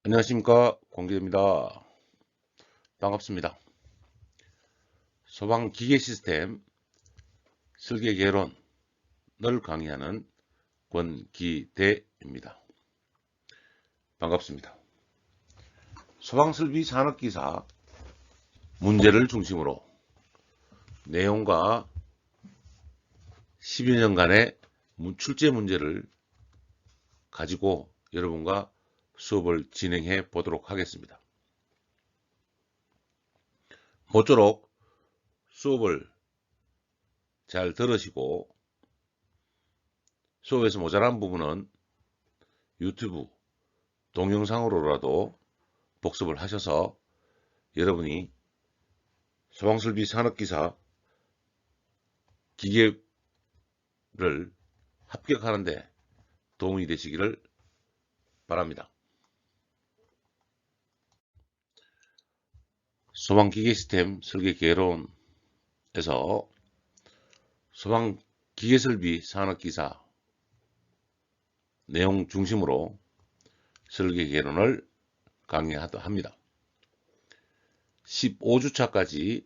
안녕하십니까, 공기입니다. 반갑습니다. 소방 기계 시스템 설계 개론을 강의하는 권기대입니다. 반갑습니다. 소방설비 산업기사 문제를 중심으로 내용과 10여 년간의 출제 문제를 가지고 여러분과 수업을 진행해 보도록 하겠습니다. 모쪼록 수업을 잘 들으시고 수업에서 모자란 부분은 유튜브 동영상으로라도 복습을 하셔서 여러분이 소방설비 산업기사 기계를 합격하는 데 도움이 되시기를 바랍니다. 소방기계 시스템 설계 개론에서 소방기계설비 산업기사 내용 중심으로 설계 개론을 강의합니다. 15주차까지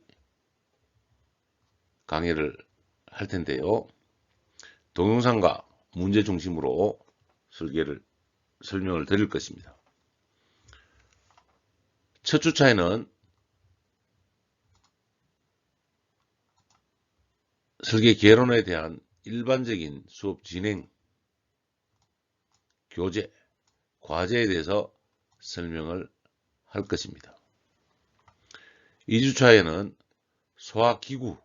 강의를 할 텐데요. 동영상과 문제 중심으로 설명을 드릴 것입니다. 첫 주차에는 설계 개론에 대한 일반적인 수업 진행, 교재, 과제에 대해서 설명을 할 것입니다. 2주차에는 소화기구,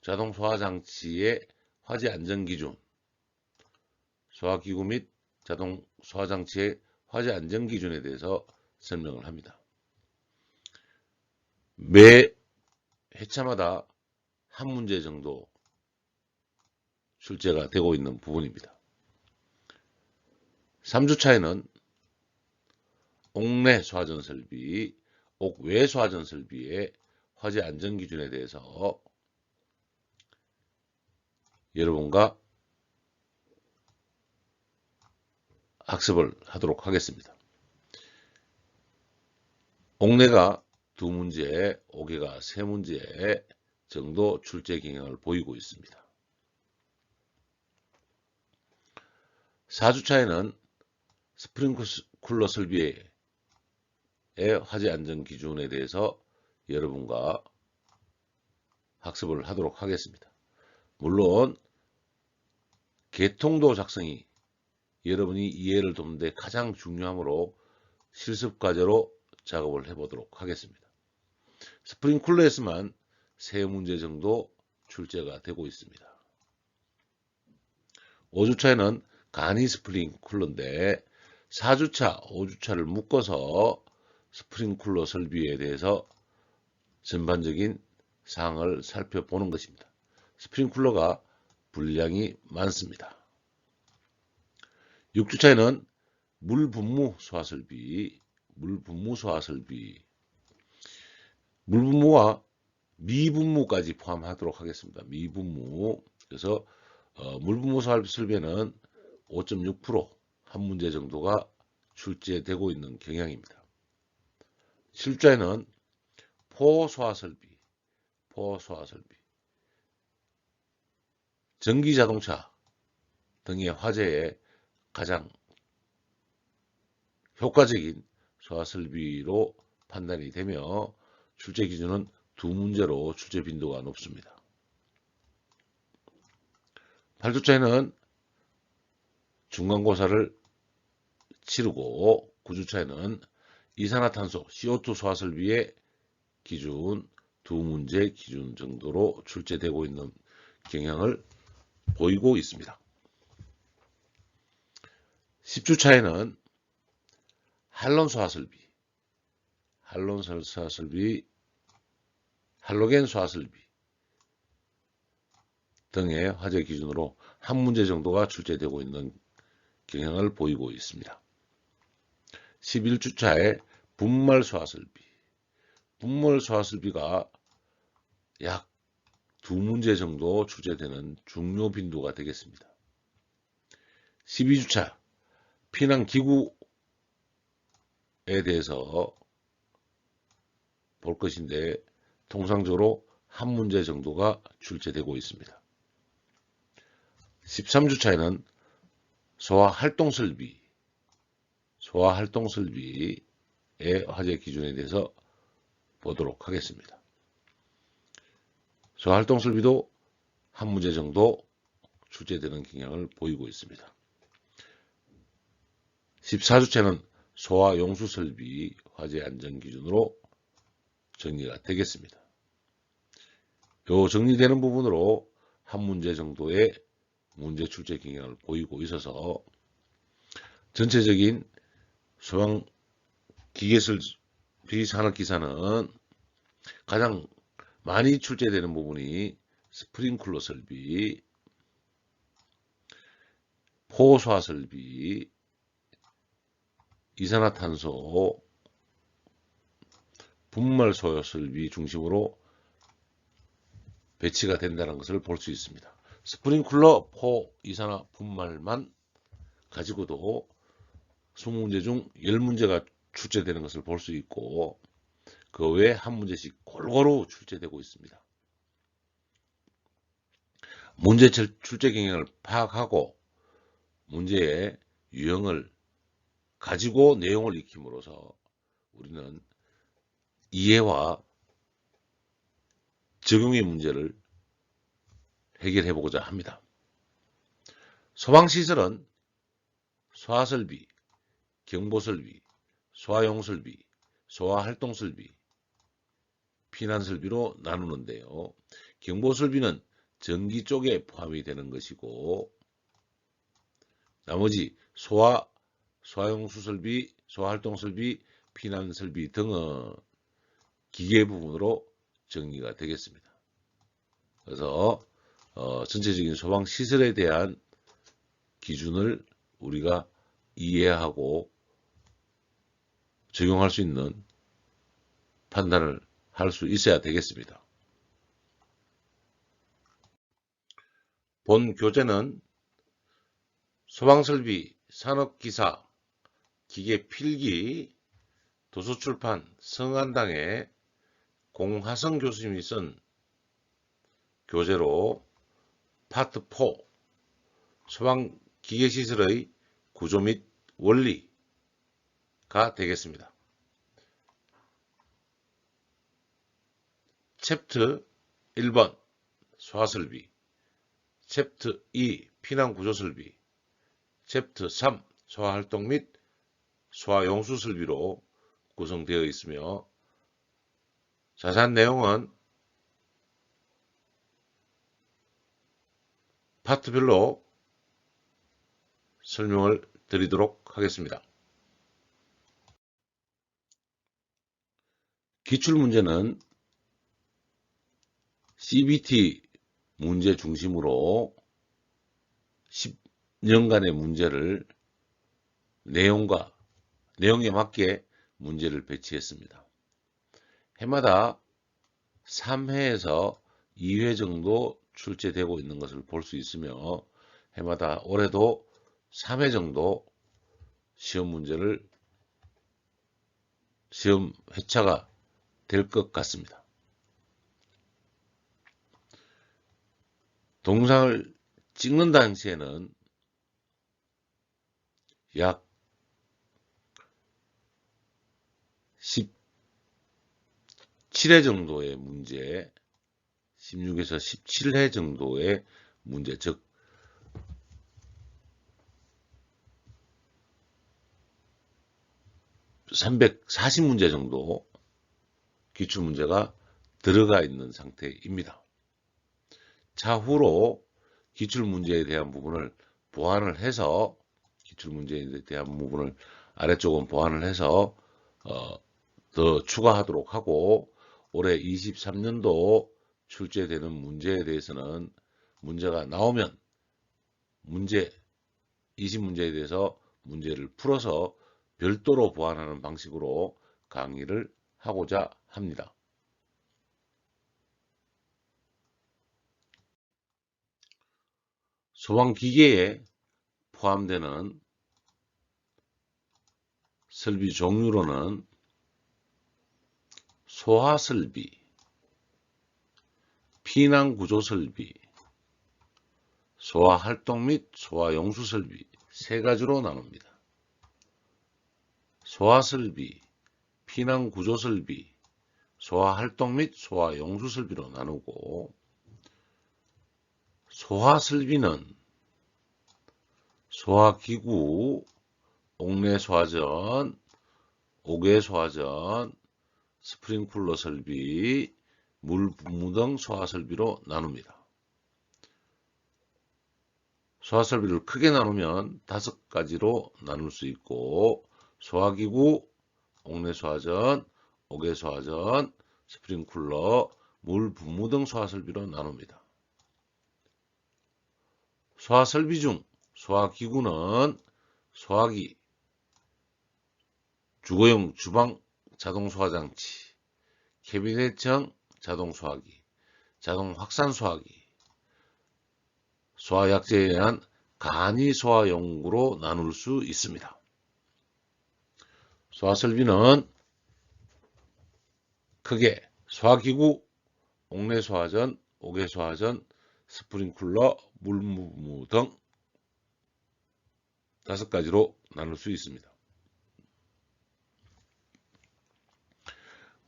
자동 소화장치의 화재 안전기준, 소화기구 및 자동 소화장치의 화재 안전기준에 대해서 설명을 합니다. 매 회차마다 한 문제 정도 출제가 되고 있는 부분입니다. 3주차에는 옥내 소화전 설비, 옥외 소화전 설비의 화재 안전 기준에 대해서 여러분과 학습을 하도록 하겠습니다. 옥내가 2문제, 옥외가 3문제 정도 출제 경향을 보이고 있습니다. 4주차에는 스프링클러 설비의 화재 안전 기준에 대해서 여러분과 학습을 하도록 하겠습니다. 물론 개통도 작성이 여러분이 이해를 돕는 데 가장 중요하므로 실습 과제로 작업을 해보도록 하겠습니다. 스프링클러에서만 3문제 정도 출제가 되고 있습니다. 5주차에는 간이 스프링클러인데 4주차, 5주차를 묶어서 스프링클러 설비에 대해서 전반적인 사항을 살펴보는 것입니다. 스프링클러가 분량이 많습니다. 6주차에는 물분무 소화설비, 물분무와 미분무까지 포함하도록 하겠습니다. 미분무. 그래서 물분무 설비에는 5.6% 한 문제 정도가 출제되고 있는 경향입니다. 7주에는 포소화설비, 전기자동차 등의 화재에 가장 효과적인 소화설비로 판단이 되며 출제 기준은 2문제로 출제 빈도가 높습니다. 8주차에는 중간고사를 치르고 9주차에는 이산화탄소 CO2 소화설비의 기준 2문제 기준 정도로 출제되고 있는 경향을 보이고 있습니다. 10주차에는 할론 소화설비, 할로겐 소화설비 등의 화재 기준으로 한 문제 정도가 출제되고 있는 경향을 보이고 있습니다. 11주차에 분말 소화설비가 약 2문제 정도 출제되는 중요 빈도가 되겠습니다. 12주차 피난기구 대해서 볼 것인데 통상적으로 한 문제 정도가 출제되고 있습니다. 13주차에는 소화활동설비의 화제 기준에 대해서 보도록 하겠습니다. 소화활동설비도 한 문제 정도 출제되는 경향을 보이고 있습니다. 14주차는 소화용수설비 화재 안전기준으로 정리가 되겠습니다. 요 정리되는 부분으로 한 문제 정도의 문제 출제 경향을 보이고 있어서 전체적인 소방기계설비 산업기사는 가장 많이 출제되는 부분이 스프링클러 설비, 포소화 설비, 이산화탄소, 분말 소요 설비 중심으로 배치가 된다는 것을 볼 수 있습니다. 스프링클러, 포, 이산화, 분말만 가지고도 20문제 중 10문제가 출제되는 것을 볼 수 있고 그 외에 한 문제씩 골고루 출제되고 있습니다. 문제 출제 경향을 파악하고 문제의 유형을 가지고 내용을 익힘으로써 우리는 이해와 적용의 문제를 해결해 보고자 합니다. 소방시설은 소화설비, 경보설비, 소화용설비, 소화활동설비, 피난설비로 나누는데요. 경보설비는 전기 쪽에 포함이 되는 것이고 나머지 소화용수설비, 소화활동설비, 피난설비 등은 기계 부분으로 정리가 되겠습니다. 그래서 전체적인 소방시설에 대한 기준을 우리가 이해하고 적용할 수 있는 판단을 할 수 있어야 되겠습니다. 본 교재는 소방설비, 산업기사, 기계필기, 도서출판 성안당의 공하성 교수님이 쓴 교재로 파트 4 소방기계시설의 구조 및 원리가 되겠습니다. 챕터 1번 소화설비, 챕터 2 피난구조설비, 챕터 3 소화활동 및 소화용수설비로 구성되어 있으며 자세한 내용은 파트별로 설명을 드리도록 하겠습니다. 기출문제는 CBT 문제 중심으로 10년간의 문제를 내용에 맞게 문제를 배치했습니다. 해마다 3회에서 2회 정도 출제되고 있는 것을 볼 수 있으며 해마다 올해도 3회 정도 시험 회차가 될 것 같습니다. 동상을 찍는 당시에는 약 17회 정도의 문제, 16에서 17회 정도의 문제, 즉 340문제 정도 기출문제가 들어가 있는 상태입니다. 차후로 기출문제에 대한 부분을 보완을 해서 아래쪽은 보완을 해서 더 추가하도록 하고 올해 23년도 출제되는 문제에 대해서는 문제가 나오면 20문제에 대해서 문제를 풀어서 별도로 보완하는 방식으로 강의를 하고자 합니다. 소방기계에 포함되는 설비 종류로는 소화설비, 피난구조설비, 소화활동 및 소화용수설비 세 가지로 나눕니다. 소화설비, 피난구조설비, 소화활동 및 소화용수설비로 나누고, 소화설비는 소화기구, 옥내소화전, 옥외소화전, 스프링쿨러 설비, 물분무 등 소화설비로 나눕니다. 소화설비를 크게 나누면 5가지로 나눌 수 있고, 소화기구, 옥내소화전, 옥외소화전, 스프링쿨러, 물분무 등 소화설비로 나눕니다. 소화설비 중 소화기구는 소화기, 주거용 주방 자동소화장치, 캐비넷형 자동소화기, 자동확산소화기, 소화약제에 의한 간이소화용구로 나눌 수 있습니다. 소화설비는 크게 소화기구, 옥내소화전, 옥외소화전, 스프링쿨러, 물분무 등 5가지로 나눌 수 있습니다.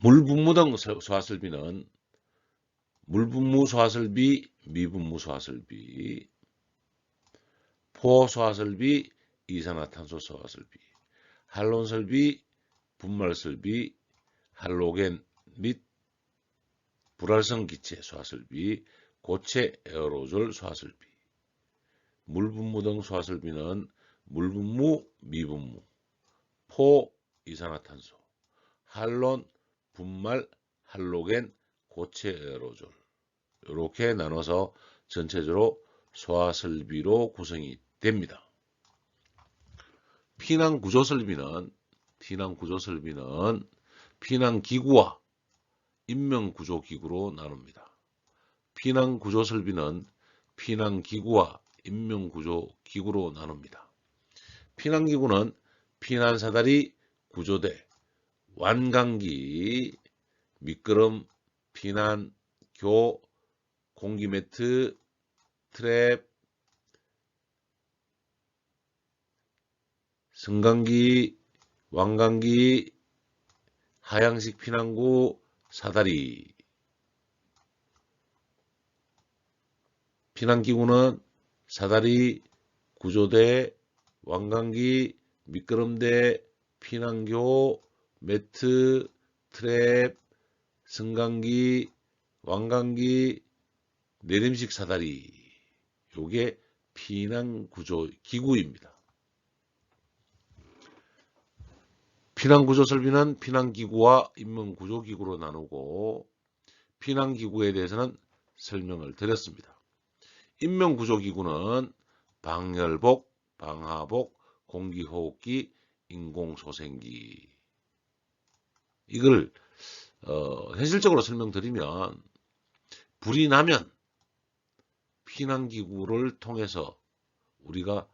물분무 등 소화설비는 물분무 소화설비, 미분무 소화설비, 포소화설비, 이산화탄소 소화설비, 할론설비, 분말설비, 할로겐 및 불활성 기체 소화설비, 고체 에어로졸 소화설비. 물분무 등 소화설비는 물분무, 미분무, 포, 이산화탄소, 할론, 분말, 할로겐, 고체 에어로졸 이렇게 나눠서 전체적으로 소화설비로 구성이 됩니다. 피난구조설비는 피난기구와 인명구조기구로 나눕니다. 피난구조설비는 피난기구와 인명구조기구로 나눕니다. 피난기구는 피난사다리, 구조대, 완강기, 미끄럼, 피난교, 공기매트, 트랩, 승강기, 완강기, 하향식 피난구, 사다리. 피난기구는 사다리, 구조대, 완강기, 미끄럼대, 피난교, 매트, 트랩, 승강기, 완강기, 내림식 사다리. 요게 피난구조 기구입니다. 피난구조설비는 피난기구와 인명구조기구로 나누고, 피난기구에 대해서는 설명을 드렸습니다. 인명구조기구는 방열복, 방화복, 공기호흡기, 인공소생기. 이걸 현실적으로 설명드리면, 불이 나면 피난기구를 통해서 우리가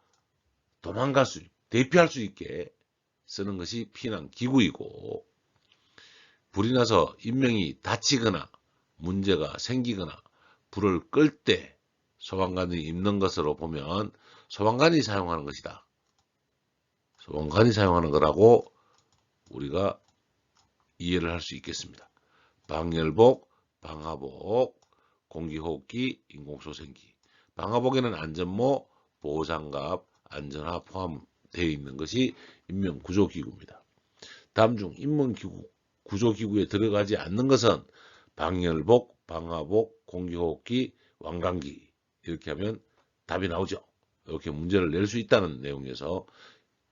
대피할 수 있게 쓰는 것이 피난기구이고, 불이 나서 인명이 다치거나 문제가 생기거나 불을 끌 때 소방관이 입는 것으로 보면 소방관이 사용하는 것이다. 소방관이 사용하는 거라고 우리가 이해를 할 수 있겠습니다. 방열복, 방화복, 공기호흡기, 인공소생기. 방화복에는 안전모, 보호장갑, 안전화 포함되어 있는 것이 인명구조기구입니다. 다음 중 인명구조기구에 들어가지 않는 것은 방열복, 방화복, 공기호흡기, 완강기. 이렇게 하면 답이 나오죠. 이렇게 문제를 낼 수 있다는 내용에서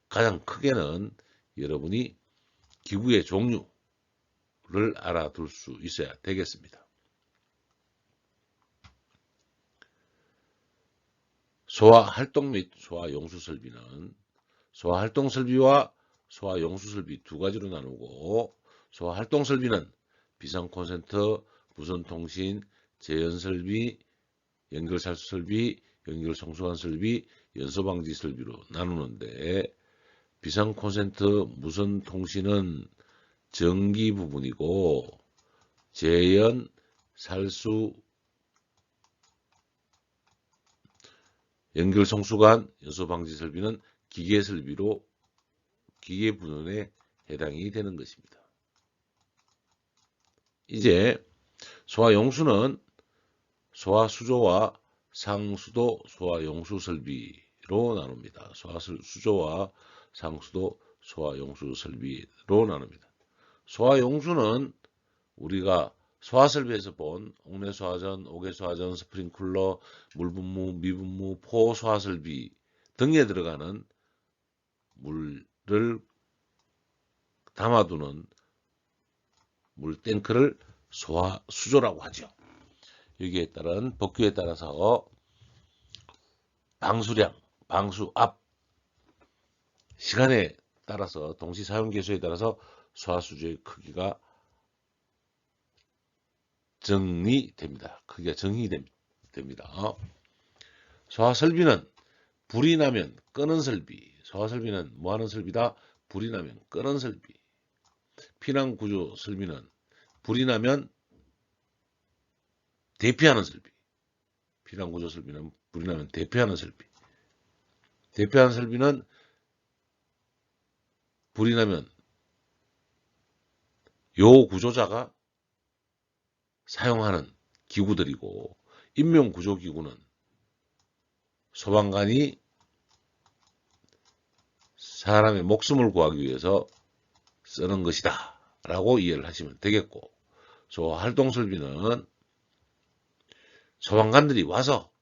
가장 크게는 여러분이 기구의 종류를 알아둘 수 있어야 되겠습니다. 소화활동 및 소화용수설비는 소화활동설비와 소화용수설비 2가지로 나누고, 소화활동설비는 비상콘센터, 무선통신, 재연설비, 연결살수설비, 연결송수관설비, 연소방지설비로 나누는데, 비상 콘센트 무선 통신은 전기 부분이고 재연, 살수, 연결 성수관, 연소 방지 설비는 기계 설비로 기계 분원에 해당이 되는 것입니다. 이제 소화용수는 소화수조와 상수도 소화용수 설비로 나눕니다. 소화수조와 상수도 소화용수 설비로 나눕니다. 소화용수는 우리가 소화설비에서 본 옥내소화전, 옥외소화전, 스프링클러, 물분무, 미분무, 포소화설비 등에 들어가는 물을 담아두는 물탱크를 소화수조라고 하죠. 여기에 따른 법규에 따라서 방수량, 방수압, 시간에 따라서 동시 사용 개수에 따라서 소화수조의 크기가 정리됩니다. 크기가 정의됩니다. 소화설비는 불이 나면 끄는 설비. 소화설비는 뭐하는 설비다? 불이 나면 끄는 설비. 피난구조 설비는 불이 나면 대피하는 설비. 피난구조 설비는 불이 나면 대피하는 설비. 대피하는 설비는 불이 나면 요 구조자가 사용하는 기구들이고, 인명구조기구는 소방관이 사람의 목숨을 구하기 위해서 쓰는 것이다 라고 이해를 하시면 되겠고, 활동설비는 소방관들이 와서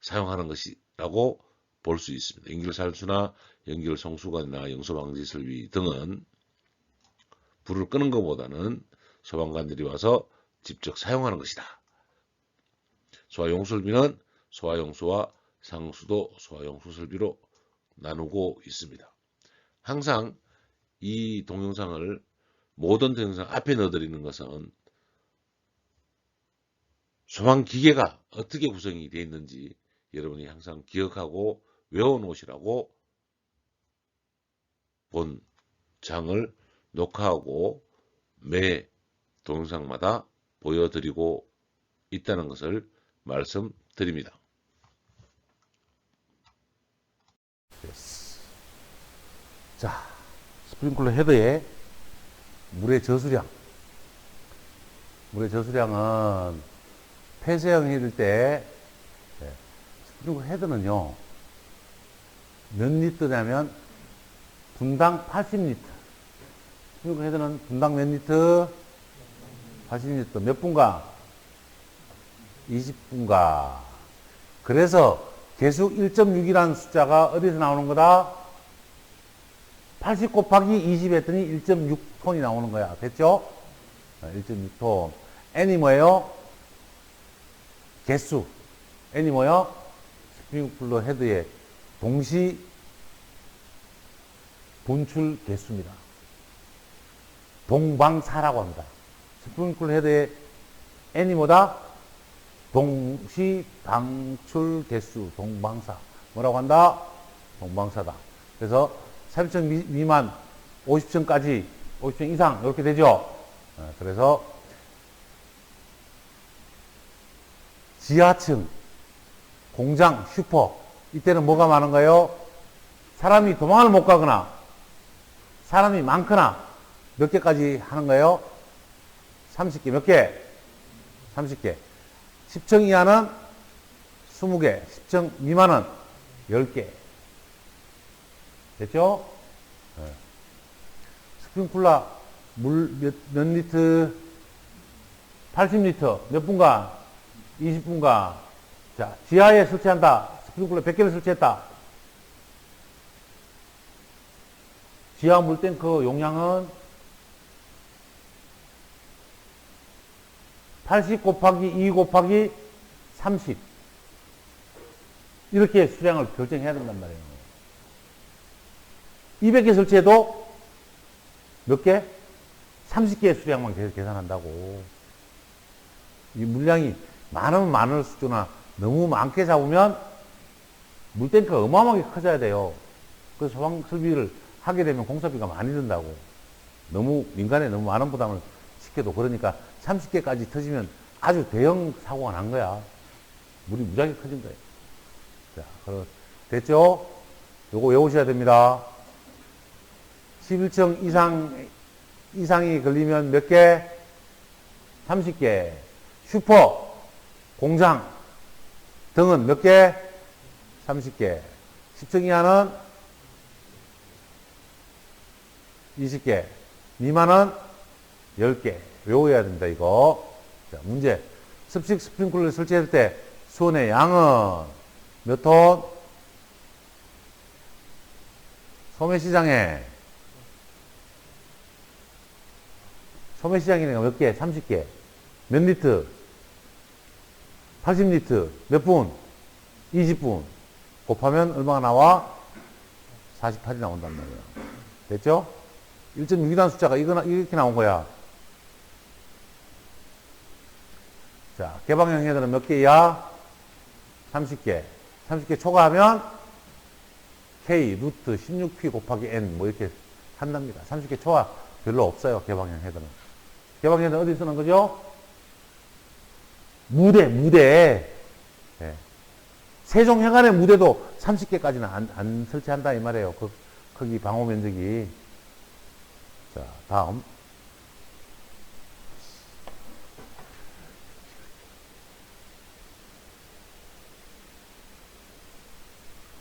사용하는 것이라고 볼 수 있습니다. 연결살수나 연결성수관이나 영소방지설비 등은 불을 끄는 것보다는 소방관들이 와서 직접 사용하는 것이다. 소화용설비는 소화용수와 상수도 소화용수 설비로 나누고 있습니다. 항상 이 동영상을 모든 동영상 앞에 넣어드리는 것은 소방기계가 어떻게 구성이 되어 있는지 여러분이 항상 기억하고 외워놓으시라고 본 장을 녹화하고 매 동영상마다 보여드리고 있다는 것을 말씀드립니다. 자, 스프링클러 헤드의 물의 저수량은 폐쇄형 헤드일 때 스프링클러 헤드는요 몇 리터냐면 분당 80리터. 스프링클러 헤드는 분당 몇 리터? 80리터. 몇 분가? 20분가. 그래서 계속 1.6이라는 숫자가 어디서 나오는 거다? 80 곱하기 20 했더니 1.6톤이 나오는 거야. 됐죠? 1.6톤. N이 뭐예요? 개수. N이 뭐예요? 스프링클러 헤드의 동시 분출 개수입니다. 동방사라고 합니다. 스프링클러 헤드의 N이 뭐다? 동시 방출 개수, 동방사. 뭐라고 한다? 동방사다. 그래서 30층 미만, 50층까지, 50층 이상, 이렇게 되죠? 그래서 지하층, 공장, 슈퍼, 이때는 뭐가 많은가요? 사람이 도망을 못 가거나, 사람이 많거나, 몇 개까지 하는 거예요? 30개. 몇 개? 30개. 10층 이하는 20개. 10층 미만은 10개. 됐죠? 네. 스프링클러 물 몇 리터? 80리터. 몇 분간? 20분간. 자, 지하에 설치한다. 스프링클러 100개를 설치했다. 지하 물탱크 용량은 80 곱하기 2 곱하기 30. 이렇게 수량을 결정해야 된단 말이에요. 200개 설치해도 몇 개? 30개의 수량만 계산한다고. 이 물량이 많으면 많을수록 너무 많게 잡으면 물탱크가 어마어마하게 커져야 돼요. 그래서 소방 설비를 하게 되면 공사비가 많이 든다고. 너무 민간에 너무 많은 부담을 시켜도 그러니까 30개까지 터지면 아주 대형 사고가 난 거야. 물이 무지하게 커진 거예요. 자, 그럼 됐죠? 요거 외우셔야 됩니다. 11층 이상이 걸리면 몇 개? 30개. 슈퍼, 공장 등은 몇 개? 30개. 10층 이하는 20개. 미만은 10개. 외워야 됩니다, 이거. 자, 문제. 습식 스프링클러를 설치할 때 수온의 양은 몇 톤? 소매시장이니까 몇 개? 30개. 몇 리터? 80리터. 몇 분? 20분. 곱하면 얼마가 나와? 48이 나온단 말이야. 됐죠? 1.6이라는 숫자가 이렇게 나온 거야. 자, 개방형 헤더는 몇 개야? 30개. 30개 초과하면 K 루트 16P 곱하기 N 뭐 이렇게 한답니다. 30개 초과 별로 없어요. 개방형 헤더는. 개방형 헤더는 어디 쓰는 거죠? 무대. 네. 세종회관의 무대도 30개까지는 안 설치한다 이 말이에요. 거기 방호 면적이. 자, 다음.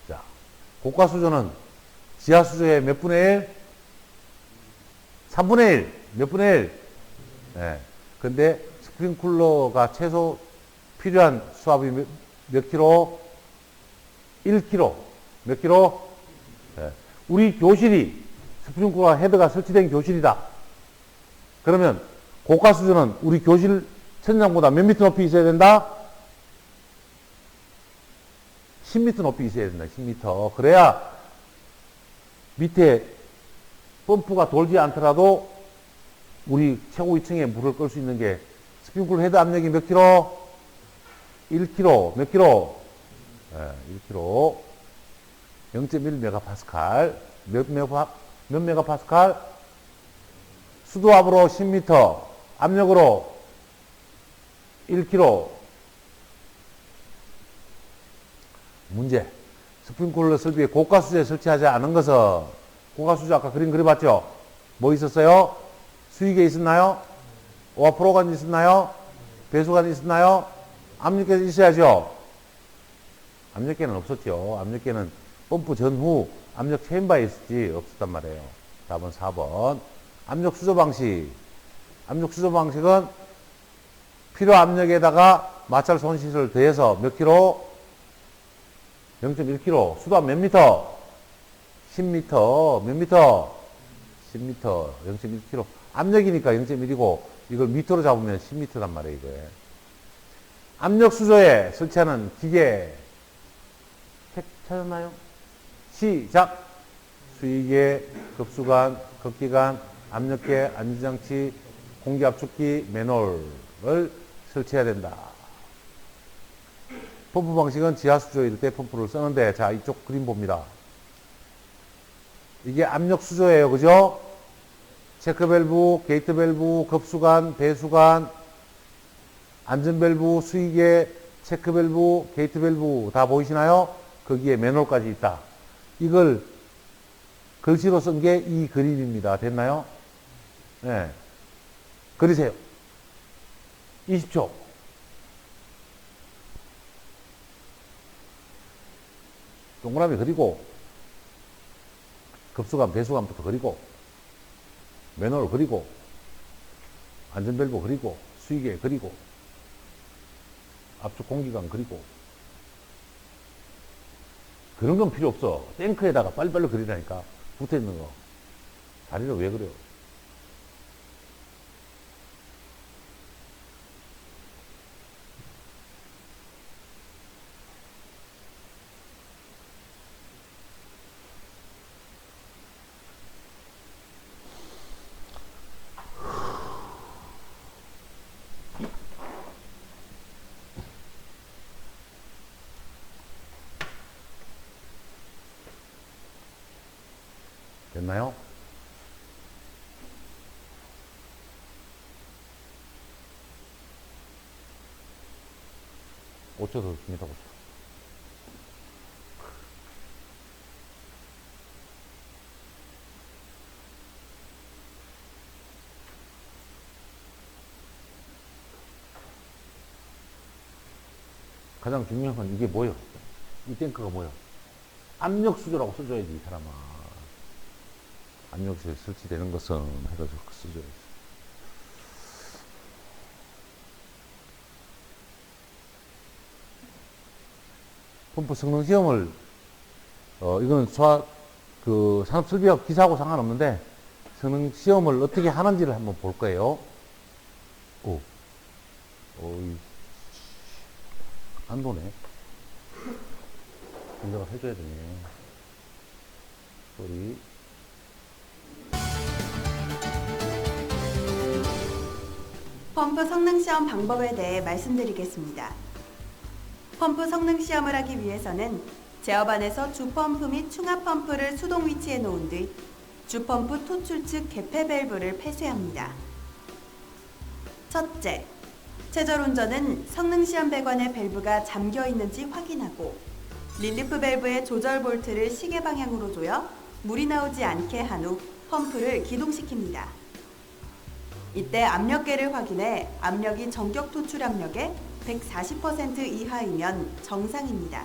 자, 고가 수조는 지하 수조의 몇 분의 1? 3분의 1. 몇 분의 1? 네. 근데 스프링쿨러가 최소 필요한 수압이 몇 킬로? 1kg. 몇 킬로? 네. 우리 교실이 스프링쿨러 헤드가 설치된 교실이다. 그러면 고가 수조는 우리 교실 천장보다 몇 미터 높이 있어야 된다? 10m 높이 있어야 된다. 10m. 그래야 밑에 펌프가 돌지 않더라도 우리 최고 2층에 물을 끌 수 있는 게 스프링쿨러 헤드 압력이 몇 킬로? 1kg. 몇 킬로? 네, 1kg. 0.1메가파스칼. 몇 메가파스칼? 수도압으로 10m. 압력으로 1kg. 문제. 스프링쿨러 설비에 고가 수조에 설치하지 않은 것은, 고가 수조 아까 그림 그려봤죠? 뭐 있었어요? 수위계 있었나요? 오버프로가 있었나요? 배수관이 있었나요? 압력계는 있어야죠. 압력계는 없었죠. 압력계는 펌프 전후 압력 체인바에 있었지 없었단 말이에요. 답은 4번. 압력 수조 방식. 압력 수조 방식은 필요 압력에다가 마찰 손실을 더해서 몇 킬로? 0.1kg. 수도압 몇 미터? 10m. 몇 미터? 10m. 0.1kg. 압력이니까 0.1이고 이걸 미터로 잡으면 10m란 말이에요. 이게. 압력 수조에 설치하는 기계 책 찾았나요? 시작. 수위계, 급수관, 급기관, 압력계, 안전장치, 공기압축기, 매놀을 설치해야 된다. 펌프 방식은 지하 수조일 때 펌프를 쓰는데, 자, 이쪽 그림 봅니다. 이게 압력 수조예요. 그죠? 체크밸브, 게이트밸브, 급수관, 배수관, 안전밸브, 수위계, 체크밸브, 게이트밸브 다 보이시나요? 거기에 매놀까지 있다. 이걸 글씨로 쓴 게 이 그림입니다. 됐나요? 네. 그리세요. 20초. 동그라미 그리고 급수관, 배수관부터 그리고 매놀 그리고 안전밸브 그리고 수위계 그리고 압축 공기관 그리고 그런 건 필요 없어. 탱크에다가 빨리빨리 그리라니까. 붙어있는 거. 다리를 왜 그려? 됐나요? 5초 더 줍니다. 5초. 가장 중요한 건 이게 뭐예요? 이 탱크가 뭐예요? 압력 수조라고 써줘야지, 이 사람아. 압력수에 설치되는 것은 해가지고 써줘야지. 펌프 성능 시험을, 이건 산업설비하고 기사하고 상관없는데, 성능 시험을 어떻게 하는지를 한번 볼 거예요. 안 도네. 인정을 해줘야 되네. 소리. 펌프 성능 시험 방법에 대해 말씀드리겠습니다. 펌프 성능 시험을 하기 위해서는 제업 안에서 주펌프 및 충합 펌프를 수동 위치해 놓은 뒤 주펌프 토출 측 개폐 밸브를 폐쇄합니다. 첫째, 최절 운전은 성능 시험 배관의 밸브가 잠겨 있는지 확인하고 릴리프 밸브의 조절 볼트를 시계 방향으로 조여 물이 나오지 않게 한 후 펌프를 기동시킵니다. 이때 압력계를 확인해 압력이 전격 토출 압력의 140% 이하이면 정상입니다.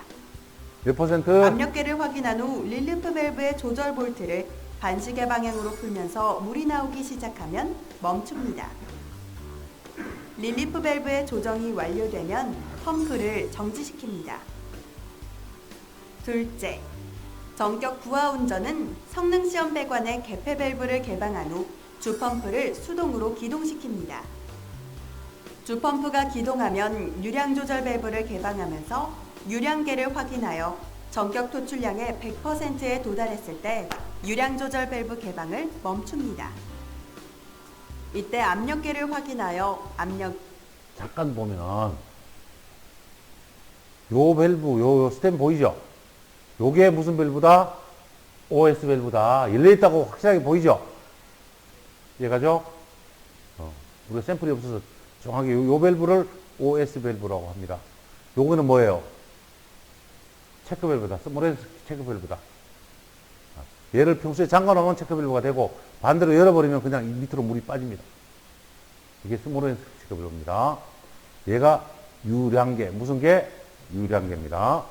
몇 퍼센트? 압력계를 확인한 후 릴리프 밸브의 조절 볼트를 반시계 방향으로 풀면서 물이 나오기 시작하면 멈춥니다. 릴리프 밸브의 조정이 완료되면 펌프를 정지시킵니다. 둘째, 전격 부하 운전은 성능 시험 배관의 개폐 밸브를 개방한 후 주펌프를 수동으로 기동시킵니다. 주펌프가 기동하면 유량 조절 밸브를 개방하면서 유량계를 확인하여 전격 토출량의 100%에 도달했을 때 유량 조절 밸브 개방을 멈춥니다. 이때 압력계를 확인하여 잠깐 보면 요 밸브, 요 스템 보이죠? 요게 무슨 밸브다? OS 밸브다. 열려있다고 확실하게 보이죠? 이해가죠? 우리가 샘플이 없어서 정확하게 요 밸브를 OS 밸브라고 합니다. 요거는 뭐예요? 체크 밸브다. 스몰 체크 밸브다. 얘를 평소에 잠가놓으면 체크 밸브가 되고 반대로 열어버리면 그냥 밑으로 물이 빠집니다. 이게 스몰 체크 밸브입니다. 얘가 유량계. 무슨 계? 유량계입니다.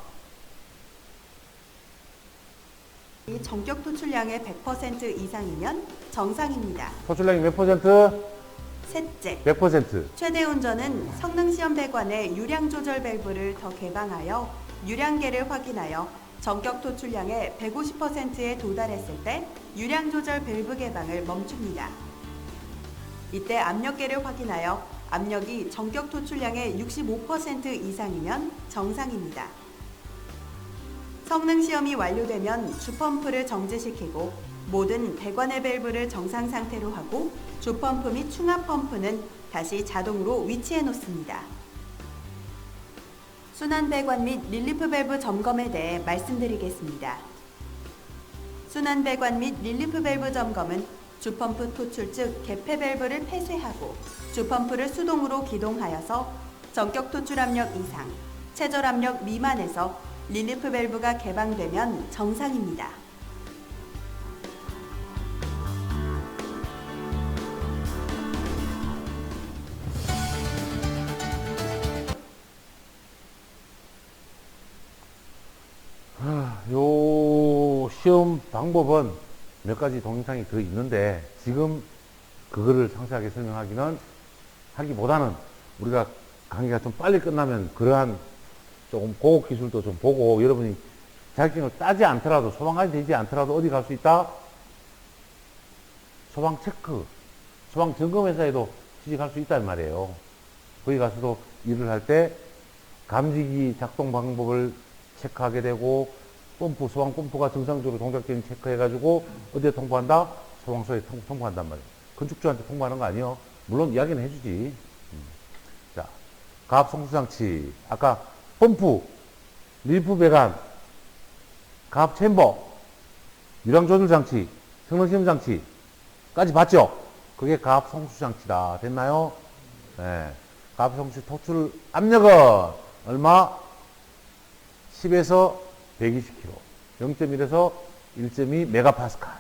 이 전격 토출량의 100% 이상이면 정상입니다. 토출량이 몇 퍼센트? 셋째, 100%. 최대 운전은 성능 시험 배관의 유량 조절 밸브를 더 개방하여 유량계를 확인하여 전격 토출량의 150%에 도달했을 때 유량 조절 밸브 개방을 멈춥니다. 이때 압력계를 확인하여 압력이 전격 토출량의 65% 이상이면 정상입니다. 성능 시험이 완료되면 주펌프를 정지시키고 모든 배관의 밸브를 정상 상태로 하고 주펌프 및 충합 펌프는 다시 자동으로 위치해 놓습니다. 순환 배관 및 릴리프 밸브 점검에 대해 말씀드리겠습니다. 순환 배관 및 릴리프 밸브 점검은 주펌프 토출 측 개폐 밸브를 폐쇄하고 주펌프를 수동으로 기동하여서 전격 토출 압력 이상, 최절 압력 미만에서 릴리프 밸브가 개방되면 정상입니다. 요 시험 방법은 몇 가지 동영상이 더 있는데 지금 그거를 상세하게 하기보다는 우리가 강의가 좀 빨리 끝나면 그러한 조금 고급 기술도 좀 보고 여러분이 자격증을 따지 않더라도 소방관이 되지 않더라도 어디 갈 수 있다? 소방 체크, 소방 점검 회사에도 취직할 수 있단 말이에요. 거기 가서도 일을 할 때 감지기 작동 방법을 체크하게 되고 펌프, 소방 펌프가 정상적으로 동작되는 체크해가지고 어디에 통보한다? 소방서에 통보한단 말이에요. 건축주한테 통보하는 거 아니에요. 물론 이야기는 해주지. 자, 가압 송수장치. 아까 펌프, 릴프 배관, 가압 챔버, 유량 조절 장치 성능시험 장치까지 봤죠? 그게 가압 송수 장치다. 됐나요? 네. 가압 송수 토출 압력은 얼마? 10에서 120kg. 0.1에서 1.2 메가파스칼.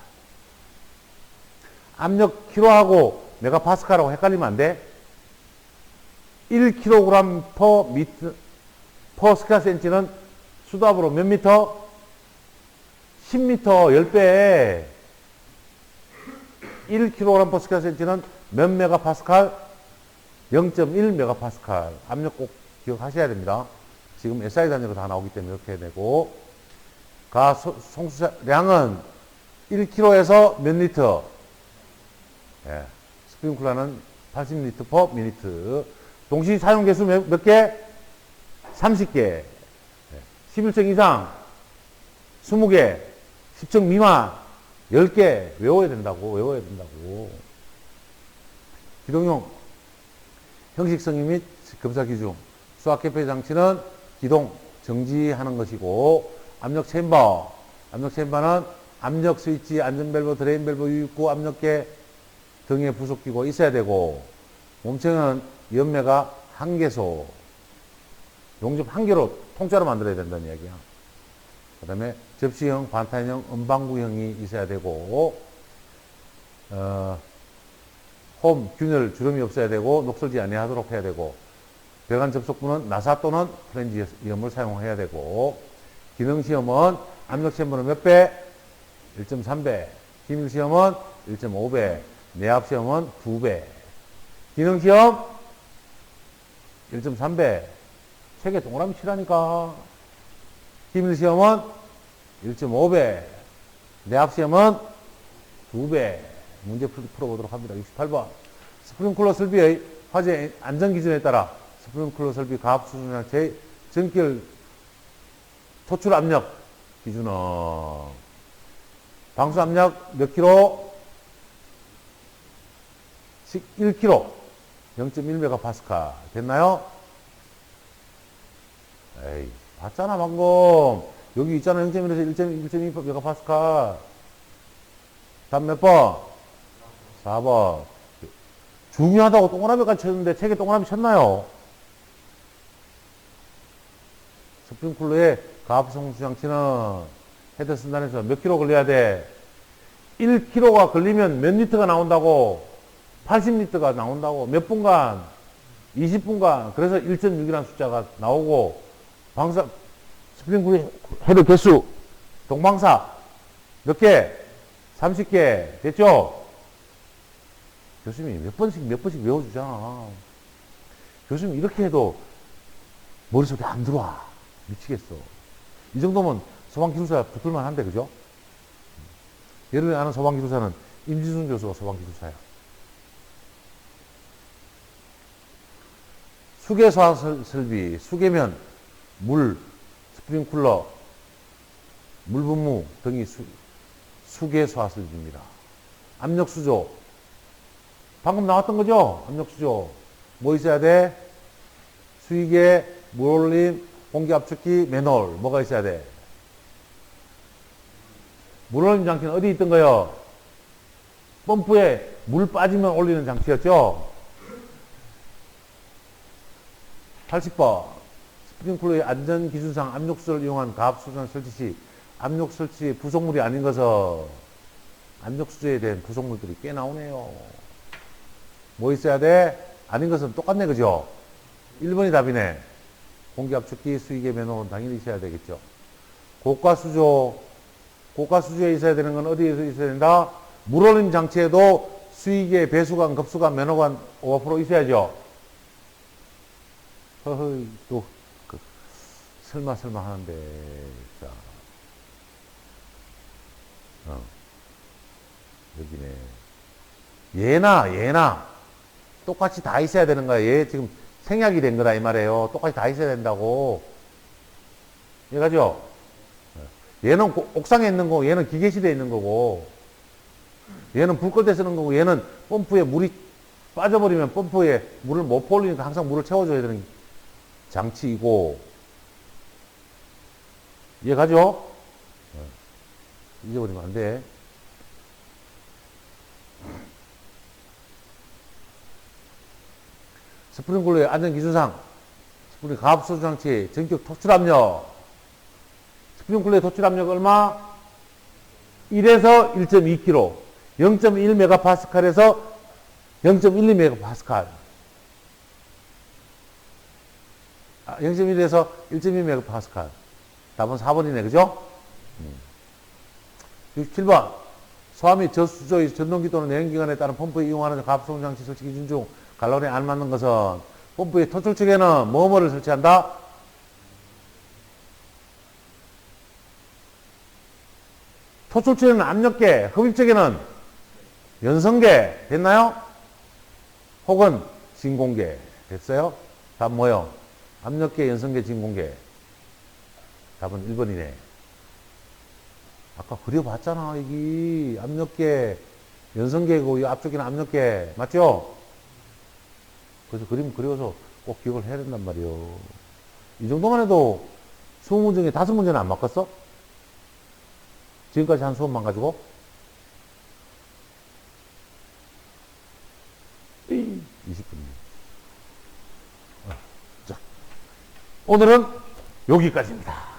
압력 킬로하고 메가파스칼하고 헷갈리면 안 돼? 1kg per 스퀘어센치는 수답으로 몇 미터? 10m 10배. 1kg per 스퀘어센치는 몇 메가파스칼? 0.1 메가파스칼. 압력 꼭 기억하셔야 됩니다. 지금 SI 단위로 다 나오기 때문에 이렇게 되고, 송수량은 1kg에서 몇 리터? 예, 스프링클러는 80리터 per 미니트. 동시 사용 개수 몇 개? 30개. 예, 11층 이상 20개, 10층 미만 10개 외워야 된다고. 기동용 형식 성립 및 검사 기준. 수압 개폐 장치는 기동 정지하는 것이고, 압력 챔버는 압력 스위치, 안전 밸브, 드레인 밸브, 유입구, 압력계 등의 부속기구 있어야 되고, 몸체는 연매가 1개소, 용접 1개로 통째로 만들어야 된다는 이야기야. 그 다음에 접시형, 반탄형, 은방구형이 있어야 되고, 홈, 균열, 주름이 없어야 되고, 녹슬지 아니하도록 해야 되고, 배관 접속부는 나사 또는 플랜지 시험을 사용해야 되고, 기능시험은 압력 챔버는 몇 배? 1.3배. 기밀시험은 1.5배. 내압시험은 2배. 기능시험 1.3배. 책에 동그라미 치라니까. 기밀시험은 1.5배. 내압시험은 2배. 문제 풀어보도록 합니다. 68번. 스프링클러 설비의 화재 안전기준에 따라 스프링클러 설비 가압 수준이나 제 전기열 토출 압력 기준은 방수 압력 몇 킬로? 1kg 0.1메가파스칼 됐나요? 에이 봤잖아 방금. 여기 있잖아. 0.1에서 1.2 메가파스칼. 답 몇 번? 4번. 중요하다고 동그라미까지 쳤는데 책에 동그라미 쳤나요? 스프링클러의 가압 송수 장치는 헤드 순단에서 몇 킬로 걸려야 돼? 1kg가 걸리면 몇 리터가 나온다고? 80리터가 나온다고. 몇 분간? 20분간. 그래서 1.6이라는 숫자가 나오고, 방사, 스프링클러 헤드 개수, 동방사 몇 개? 30개. 됐죠? 교수님이 몇 번씩 외워주잖아. 교수님 이렇게 해도 머릿속에 안 들어와. 미치겠어. 이 정도면 소방기술사 붙을만 한데, 그죠? 여러분이 아는 소방기술사는 임진순 교수가 소방기술사야. 수계소화 설비, 수계면, 물, 스프링쿨러, 물분무 등이 수계소화 설비입니다. 압력수조, 방금 나왔던 거죠? 압력수조. 뭐 있어야 돼? 수위계, 물올림, 공기압축기, 맨홀. 뭐가 있어야 돼? 물올림 장치는 어디 있던 거요? 펌프에 물 빠지면 올리는 장치였죠? 80번. 스프링클러의 안전기준상 압력수를 이용한 가압수전 설치 시 압력 설치 부속물이 아닌 것은 압력수조에 대한 부속물들이 꽤 나오네요. 뭐 있어야 돼? 아닌 것은 똑같네, 그죠? 1번이 답이네. 공기압축기, 수위계, 맨홀은 당연히 있어야 되겠죠. 고가수조에 있어야 되는 건 어디에서 있어야 된다? 물올림 장치에도 수위계, 배수관, 급수관, 맨홀관, 오버프로 있어야죠. 허허이, 또, 설마 하는데, 자. 여기네. 얘나. 똑같이 다 있어야 되는 거야. 얘 지금 생략이 된 거다, 이 말이에요. 똑같이 다 있어야 된다고. 이해가죠? 얘는 옥상에 있는 거고, 얘는 기계실에 있는 거고, 얘는 불 끌 때 쓰는 거고, 얘는 펌프에 물이 빠져버리면 펌프에 물을 못 퍼올리니까 항상 물을 채워줘야 되는 장치이고, 이해가죠? 잊어버리면 안 돼. 스프링클러의 안전기준상, 스프링 가압소주장치 전격 토출압력, 스프링클러의 토출압력 얼마? 1에서 1.2kg, 0.1메가파스칼에서 0.12메가파스칼. 0.1에서 1.2메가파스칼. 답은 4번이네, 그죠? 67번. 소화 및 저수조의 전동기 또는 내연기관에 따른 펌프에 이용하는 가압소장치 설치 기준 중 갈로리에 안 맞는 것은 펌프의 토출 측에는 뭐뭐를 설치한다? 토출 측에는 압력계, 흡입 측에는 연성계 됐나요? 혹은 진공계 됐어요? 답 뭐요? 압력계, 연성계, 진공계. 답은 1번이네. 아까 그려봤잖아. 이게 압력계, 연성계고 이 앞쪽에는 압력계. 맞죠? 그래서 그림 그려서 꼭 기억을 해야 된단 말이에요. 이 정도만 해도 20문 중에 5문제는 안 바꿨어? 지금까지 한 수업만 가지고? 20분이네. 자, 오늘은 여기까지입니다.